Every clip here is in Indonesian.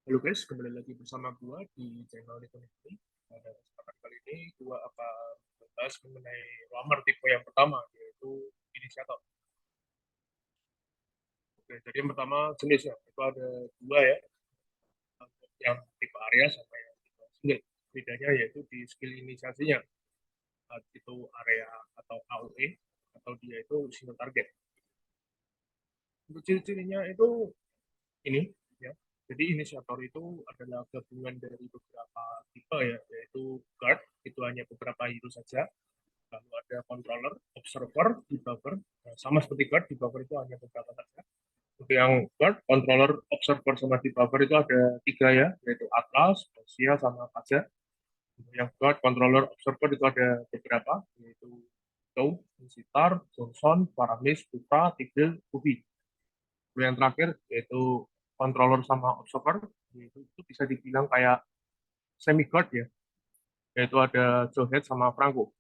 Halo guys, kembali lagi bersama gua di channel Nikoniti. Pada kesempatan kali ini gua akan membahas mengenai rammer tipe yang pertama, yaitu inisiator. Oke, jadi yang pertama jenisnya itu ada dua ya, yang tipe area sama yang tipe single. Bedanya yaitu di skill inisiasinya, itu area atau AOE atau dia itu single target. Untuk ciri-cirinya itu ini ya. Jadi inisiator itu adalah gabungan dari beberapa tipe ya, yaitu guard itu hanya beberapa hero saja, lalu ada controller, observer, debugger. Nah, sama seperti guard, debugger itu hanya beberapa saja. Untuk yang guard, controller, observer sama debugger itu ada tiga ya, yaitu Atlas, Asia, sama Kaja. Untuk yang guard, controller, observer itu ada beberapa, yaitu Tow, Sitar, Johnson, Paramis, Putra, Tigel, Ubi. Yang terakhir yaitu controller sama observer, itu bisa dibilang kayak semi guard ya, yaitu ada Jawhead sama Franco.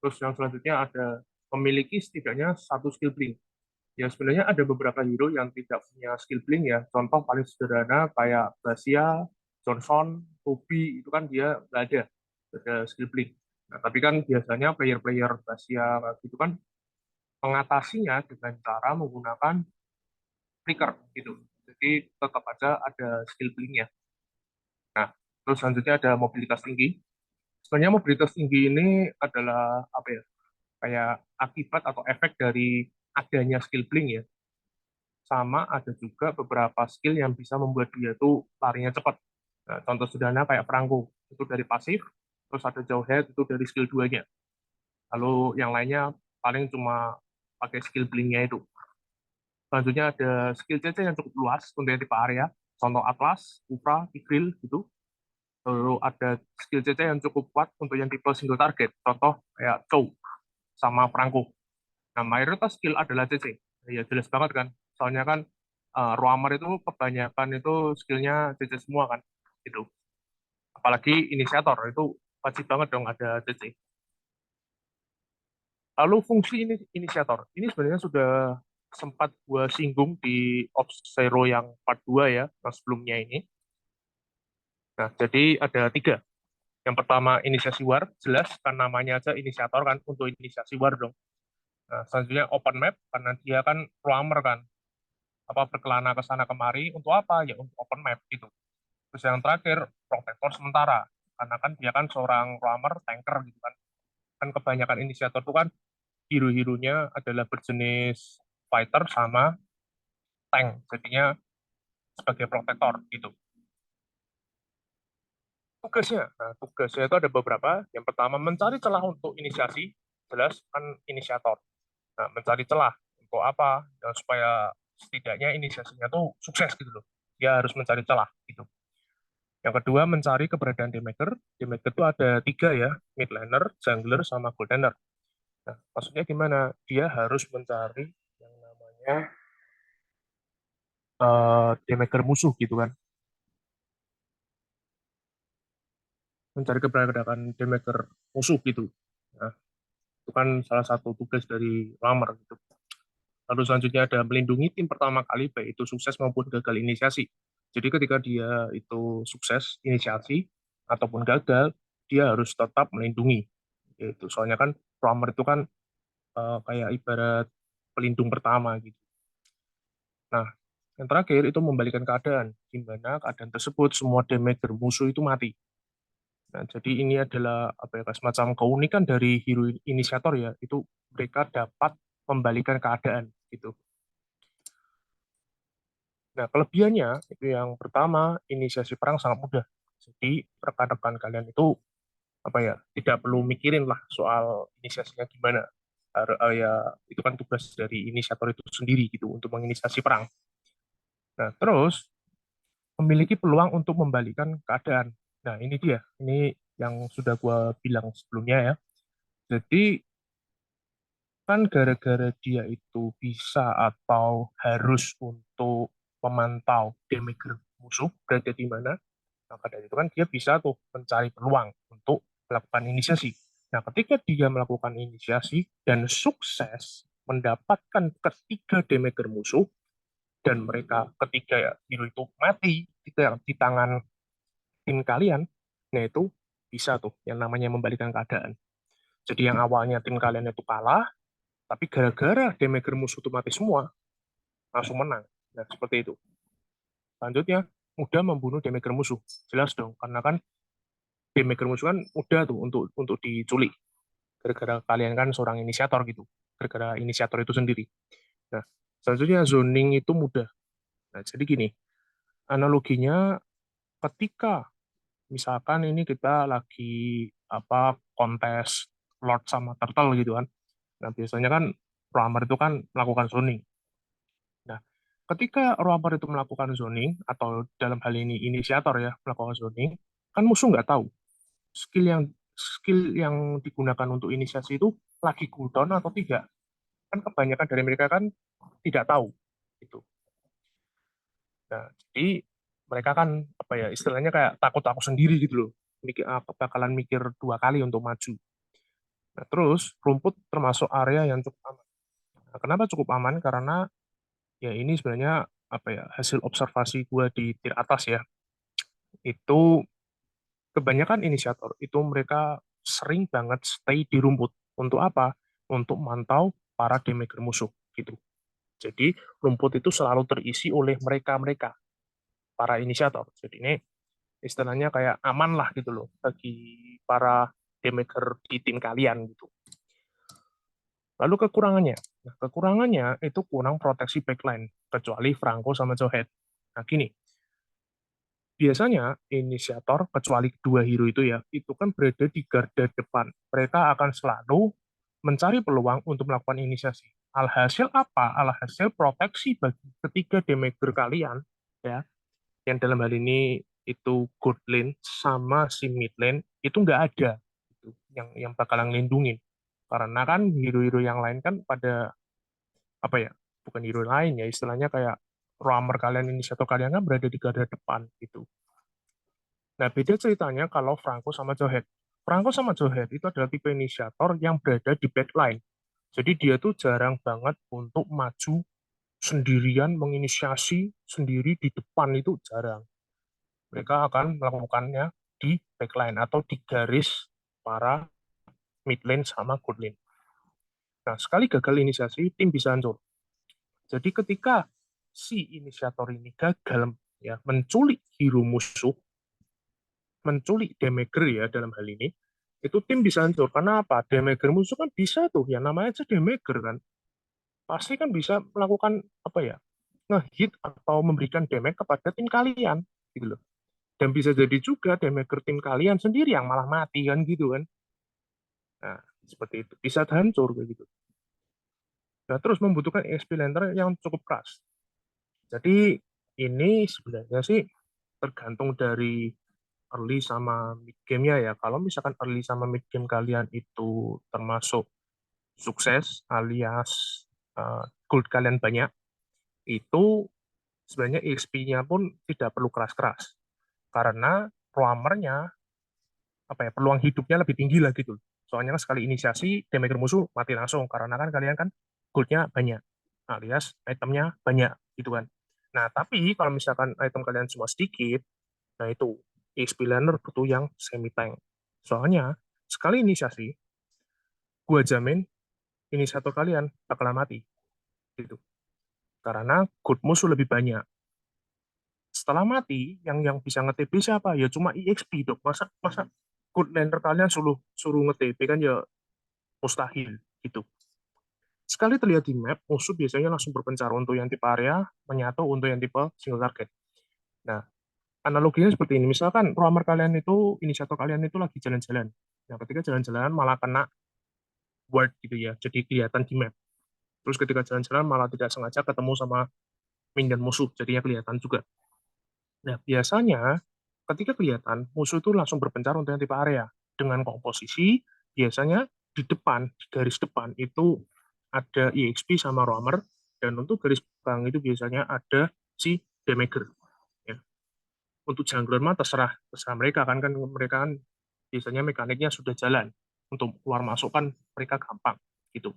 Terus yang selanjutnya ada memiliki setidaknya satu skill blink. Ya sebenarnya ada beberapa hero yang tidak punya skill blink ya. Contoh paling sederhana kayak Gracia, Johnson, Toby itu kan dia nggak ada skill blink. Nah, tapi kan biasanya player-player Gracia gitu kan mengatasinya dengan cara menggunakan flicker gitu. Jadi tetap aja ada skill blinknya. Nah, terus selanjutnya ada mobilitas tinggi. Sebenarnya mobilitas tinggi ini adalah apa ya? Kayak akibat atau efek dari adanya skill blink ya. Sama ada juga beberapa skill yang bisa membuat dia tuh larinya cepat. Nah, contoh sederhana kayak Franco, itu dari pasif, terus ada jauh head itu dari skill 2-nya. Lalu yang lainnya paling cuma pakai skill blinknya itu. Selanjutnya ada skill CC yang cukup luas untuk yang tipe area, contoh Atlas, Upra, Igril gitu. Lalu ada skill CC yang cukup kuat untuk yang tipe single target, contoh kayak Chow sama Franco. Nah, mayoritas skill adalah CC. Ya jelas banget kan, soalnya kan Roamer itu kebanyakan itu skillnya CC semua kan, gitu. Apalagi inisiator itu wajib banget dong ada CC. Lalu fungsi ini inisiator, ini sebenarnya sudah sempat gua singgung di Ops Zero yang part 2 ya, yang sebelumnya ini. Nah, jadi ada tiga. Yang pertama inisiasi war, jelas kan namanya aja inisiator kan untuk inisiasi war dong. Nah, selanjutnya open map karena dia kan roamer kan, apa berkelana ke sana kemari untuk apa? Ya untuk open map gitu. Terus yang terakhir protektor sementara karena kan dia kan seorang roamer tanker gitu kan. Kan kebanyakan inisiator itu kan hero-heronya adalah berjenis fighter sama tank. Jadinya sebagai protektor gitu. Tugasnya, nah, tugasnya itu ada beberapa. Yang pertama mencari celah untuk inisiasi, jelas kan inisiator. Nah, mencari celah untuk apa? Ya, supaya setidaknya inisiasinya tuh sukses gitu loh. Dia harus mencari celah gitu. Yang kedua mencari keberadaan damager. Damager itu ada tiga ya, mid laner, jungler, sama gold laner. Nah, maksudnya gimana? Dia harus mencari yang namanya damager musuh gitu kan. Mencari keberadaan damager musuh gitu. Nah, itu kan salah satu tugas dari lamer gitu. Lalu selanjutnya ada melindungi tim pertama kali, baik itu sukses maupun gagal inisiasi. Jadi ketika dia itu sukses inisiasi ataupun gagal, dia harus tetap melindungi. Itu soalnya kan programmer itu kan kayak ibarat pelindung pertama gitu. Nah, yang terakhir itu membalikan keadaan, di mana keadaan tersebut semua damager musuh itu mati. Nah, jadi ini adalah apa ya, semacam keunikan dari hero inisiator ya, itu mereka dapat membalikan keadaan gitu. Nah, kelebihannya itu yang pertama, inisiasi perang sangat mudah. Jadi rekan-rekan kalian itu apa ya, tidak perlu mikirin lah soal inisiasinya gimana. Ya itu kan tugas dari inisiator itu sendiri gitu untuk menginisiasi perang. Nah, terus memiliki peluang untuk membalikan keadaan. Nah, ini dia. Ini yang sudah gua bilang sebelumnya ya. Jadi kan gara-gara dia itu bisa atau harus untuk memantau damage musuh berada di mana. Maka dari itu kan dia bisa tuh mencari peluang untuk melakukan inisiasi. Nah, ketika dia melakukan inisiasi dan sukses mendapatkan ketiga damager musuh, dan mereka ketika hero itu mati di tangan tim kalian, nah itu bisa tuh yang namanya membalikan keadaan. Jadi yang awalnya tim kalian itu kalah, tapi gara-gara damager musuh itu mati semua, langsung menang. Nah, seperti itu. Selanjutnya, mudah membunuh damager musuh. Jelas dong, karena kan damager musuh kan mudah tuh untuk diculik. Gara-gara kalian kan seorang inisiator gitu. Gara-gara inisiator itu sendiri. Nah, selanjutnya zoning itu mudah. Nah, jadi gini, analoginya ketika misalkan ini kita lagi kontes Lord sama Turtle gitu kan. Nah, biasanya kan programmer itu kan melakukan zoning. Nah, ketika robber itu melakukan zoning, atau dalam hal ini inisiator ya, melakukan zoning, kan musuh nggak tahu skill yang skill yang digunakan untuk inisiasi itu lagi cooldown atau tidak. Kan kebanyakan dari mereka kan tidak tahu itu. Nah, jadi mereka kan apa ya istilahnya kayak takut-takut sendiri gitu loh. Bakalan mikir dua kali untuk maju. Nah, terus rumput termasuk area yang cukup aman. Nah, kenapa cukup aman? Karena ya ini sebenarnya apa ya hasil observasi gue di tier atas ya, itu kebanyakan inisiator itu mereka sering banget stay di rumput untuk apa, untuk mantau para damager musuh gitu. Jadi rumput itu selalu terisi oleh mereka para inisiator. Jadi ini istilahnya kayak aman lah gitu loh bagi para damager di tim kalian gitu. Lalu kekurangannya, nah, kekurangannya itu kurang proteksi backline kecuali Franco sama Johead. Nah gini, biasanya inisiator, kecuali dua hero itu ya, itu kan berada di garda depan. Mereka akan selalu mencari peluang untuk melakukan inisiasi. Alhasil apa? Alhasil proteksi bagi ketiga damager kalian, ya, yang dalam hal ini itu good lane sama si mid lane, itu nggak ada gitu, yang bakalan ngelindungin. Karena kan hero-hero yang lain kan pada, apa ya, bukan hero lain ya, istilahnya kayak roamer kalian, inisiator kalian kan berada di garda depan gitu. Nah, beda ceritanya kalau Franco sama Johead. Franco sama Johead itu adalah tipe inisiator yang berada di backline. Jadi dia tuh jarang banget untuk maju sendirian, menginisiasi sendiri di depan, itu jarang. Mereka akan melakukannya di backline atau di garis para mid lane sama good lane. Nah, sekali gagal inisiasi, tim bisa hancur. Jadi ketika si inisiator ini gagal ya menculik hero musuh, menculik damager ya dalam hal ini, itu tim bisa hancur. Karena apa? Damager musuh kan bisa tuh, ya namanya aja damager kan. Pasti kan bisa melakukan apa ya, ngehit atau memberikan damage kepada tim kalian gitu loh. Dan bisa jadi juga damager tim kalian sendiri yang malah mati kan gitu kan. Nah, seperti itu. Bisa hancur kayak gitu. Nah, terus membutuhkan XP laner yang cukup keras. Jadi ini sebenarnya sih tergantung dari early sama mid game-nya ya. Kalau misalkan early sama mid game kalian itu termasuk sukses alias gold kalian banyak, itu sebenarnya XP-nya pun tidak perlu keras-keras. Karena roamernya apa ya, peluang hidupnya lebih tinggi lah gitu. Soalnya kan sekali inisiasi damager musuh mati langsung karena kan kalian kan goldnya banyak alias itemnya banyak gitu kan. Nah, tapi kalau misalkan item kalian cuma sedikit, nah itu XP laner butuh yang semi tank. Soalnya sekali inisiasi, gua jamin inisiator kalian bakalan mati gitu. Karena gold musuh lebih banyak. Setelah mati, yang bisa nge-TP siapa? Ya cuma EXP dok. Masa masa gold laner kalian suruh suruh nge-TP kan ya mustahil gitu. Sekali terlihat di map, musuh biasanya langsung berpencar untuk yang tipe area, menyatu untuk yang tipe single target. Nah, analoginya seperti ini. Misalkan programmer kalian itu, inisiator kalian itu lagi jalan-jalan. Nah, ketika jalan-jalan malah kena ward gitu ya, jadi kelihatan di map. Terus ketika jalan-jalan malah tidak sengaja ketemu sama minion musuh, jadinya kelihatan juga. Nah, biasanya ketika kelihatan, musuh itu langsung berpencar untuk yang tipe area. Dengan komposisi, biasanya di depan, di garis depan, itu ada EXP sama roamer, dan untuk garis belakang itu biasanya ada si damager. Ya. Untuk jungler mah terserah, terserah mereka kan mereka kan biasanya mekaniknya sudah jalan. Untuk keluar masuk kan mereka gampang gitu.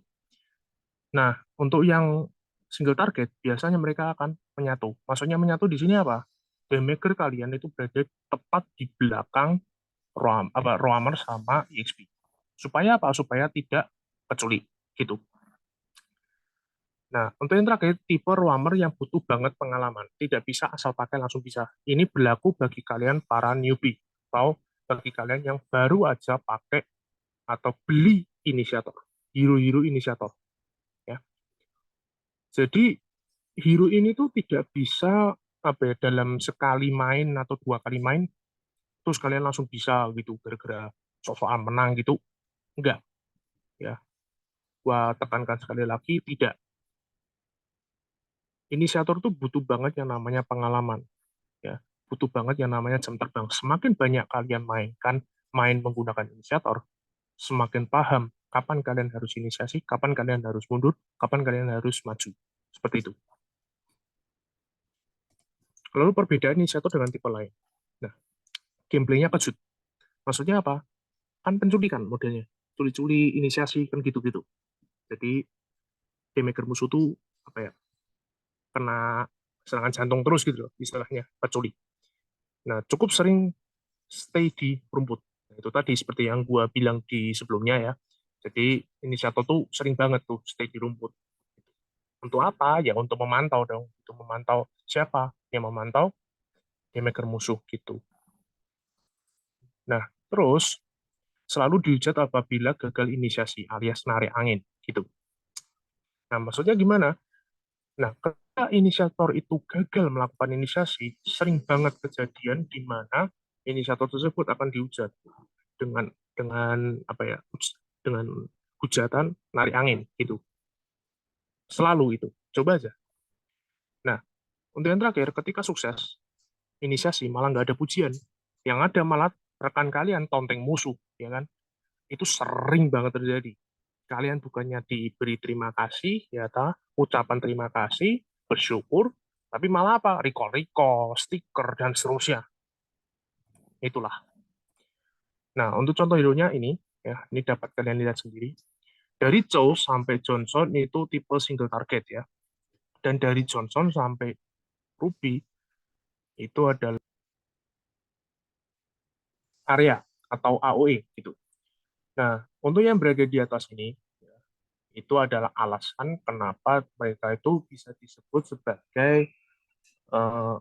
Nah, untuk yang single target, biasanya mereka akan menyatu. Maksudnya menyatu di sini apa? Playmaker kalian itu berada tepat di belakang roamer sama EXP. Supaya apa? Supaya tidak kecuali gitu. Nah, untuk yang terakhir, tipe roamer yang butuh banget pengalaman. Tidak bisa asal pakai langsung bisa. Ini berlaku bagi kalian para newbie, atau bagi kalian yang baru aja pakai atau beli inisiator, hero-hero inisiator. Ya. Jadi, hero ini tuh tidak bisa apa ya, dalam sekali main atau dua kali main, terus kalian langsung bisa gitu, gara-gara sosokan menang gitu. Enggak, ya. Gua tekankan sekali lagi, tidak. Inisiator tuh butuh banget yang namanya pengalaman, ya, butuh banget yang namanya jam terbang. Semakin banyak kalian main menggunakan inisiator, semakin paham kapan kalian harus inisiasi, kapan kalian harus mundur, kapan kalian harus maju. Seperti itu. Lalu perbedaan inisiator dengan tipe lain. Nah, gameplaynya kejut. Maksudnya apa? Kan penculikan modelnya. Curi-curi, inisiasi, kan gitu-gitu. Jadi, playmaker musuh tuh apa ya, kena serangan jantung terus gitu loh, istilahnya, penculik. Nah, cukup sering stay di rumput. Nah, itu tadi seperti yang gua bilang di sebelumnya ya. Jadi inisiator tuh sering banget tuh stay di rumput. Untuk apa? Ya untuk memantau dong. Untuk memantau siapa yang memantau playmaker musuh gitu. Nah, terus selalu dihujat apabila gagal inisiasi alias narik angin gitu. Nah, maksudnya gimana? Nah, ketika inisiator itu gagal melakukan inisiasi, sering banget kejadian di mana inisiator tersebut akan dihujat dengan apa ya, dengan hujatan narik angin gitu. Selalu itu. Coba aja. Nah, untuk yang terakhir, ketika sukses inisiasi malah nggak ada pujian, yang ada malah rekan kalian tonteng musuh, ya kan? Itu sering banget terjadi. Kalian bukannya diberi terima kasih, ya ta, ucapan terima kasih, bersyukur, tapi malah apa? Recall-recall, stiker, dan seterusnya. Itulah. Nah, untuk contoh hero-nya ini, ya, ini dapat kalian lihat sendiri. Dari Chow sampai Johnson itu tipe single target ya. Dan dari Johnson sampai Ruby itu adalah area atau AOE gitu. Nah, untuk yang berada di atas ini, itu adalah alasan kenapa mereka itu bisa disebut sebagai uh,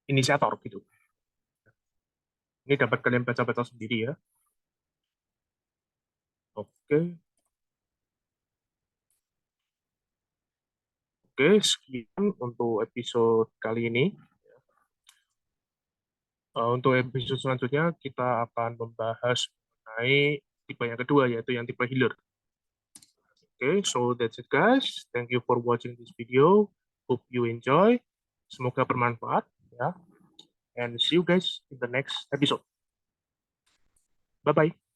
inisiator gitu. Ini dapat kalian baca-baca sendiri ya. Oke, oke, sekian untuk episode kali ini. Untuk episode selanjutnya kita akan membahas mengenai tipe yang kedua yaitu yang tipe healer. Oke, so that's it guys. Thank you for watching this video. Hope you enjoy. Semoga bermanfaat ya. And see you guys in the next episode. Bye bye.